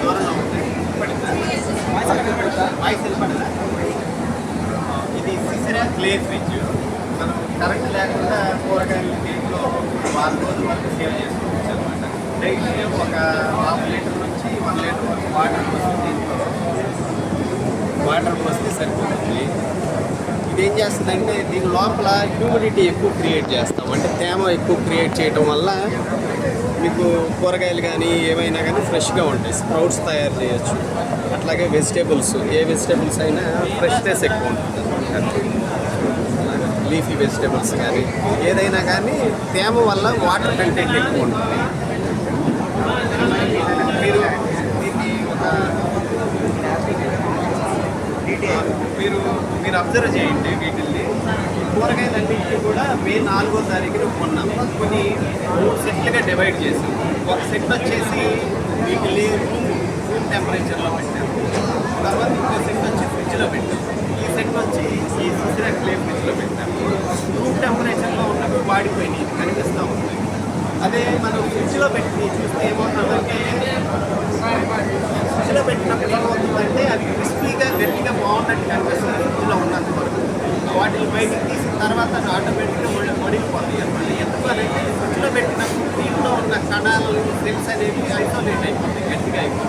దూరంలో ఉంటాయి. వాయిస్ వెళ్ళిపడదా? ఇది సిసిరా క్లే ఫ్రిడ్జ్. మనం కరెంట్ లేకుండా కూరగాయలు దీంట్లో 6 రోజుల వరకు సేవ్ చేసుకోవచ్చు అనమాట. డైలీ ఒక ½ లీటర్ నుంచి 1 లీటర్ వరకు వాటర్ పోస్తే సరిపోతుంది. ఇదేం చేస్తుందంటే దీని లోపల హ్యూమిడిటీ ఎక్కువ క్రియేట్ చేస్తాం, అంటే తేమ ఎక్కువ క్రియేట్ చేయడం వల్ల మీకు కూరగాయలు కానీ ఏమైనా కానీ ఫ్రెష్గా ఉంటాయి. స్ప్రౌట్స్ తయారు చేయొచ్చు. అట్లాగే వెజిటేబుల్స్, ఏ వెజిటేబుల్స్ అయినా ఫ్రెష్నెస్ ఎక్కువ ఉంటుంది. లీఫీ వెజిటేబుల్స్ కానీ ఏదైనా కానీ తేమ వల్ల వాటర్ కంటెంట్ ఎక్కువ ఉంటుంది. మీరు దీన్ని మీరు అబ్జర్వ్ చేయండి. వీటిల్ని కూరగాయలన్నింటినీ కూడా మే 4వ తారీఖున కొన్నాం. కొన్ని 3 సెట్లుగా డివైడ్ చేసాం. ఒక సెట్ వచ్చేసి వీటిని రూమ్ టెంపరేచర్లో పెట్టాము. తర్వాత ఇంకో సెట్ వచ్చి ఫ్రిడ్జ్లో పెట్టాము. ఈ సెట్ వచ్చి ఈ సిసిరా క్లే ఫ్రిడ్జ్లో పెట్టాము. రూమ్ టెంపరేచర్లో ఉన్నప్పుడు వాడిపోయినాయి కనిపిస్తూ ఉంటాయి. అదే మనం ఫ్రిడ్జ్లో పెట్టి చూస్తే ఏమవుతుందంటే, ఫ్రిడ్జ్లో పెట్టినప్పుడు ఏమవుతుందంటే అది క్రిస్పీగా గట్టిగా బాగున్నట్టు కనిపిస్తుంది ఫ్రిడ్జ్లో ఉన్నంత వరకు. వాటిని బయటికి తీసిన తర్వాత ఆటోమేటిక్గా వడిలిపోతాయి అన్నమాట. ఎందుకంటే ఫ్రిడ్జ్లో పెట్టినప్పుడు దీంట్లో ఉన్న కణాలు సెల్స్ అనేవి ఐసోలేట్ అయిపోతాయి, గట్టిగా అయిపోతాయి.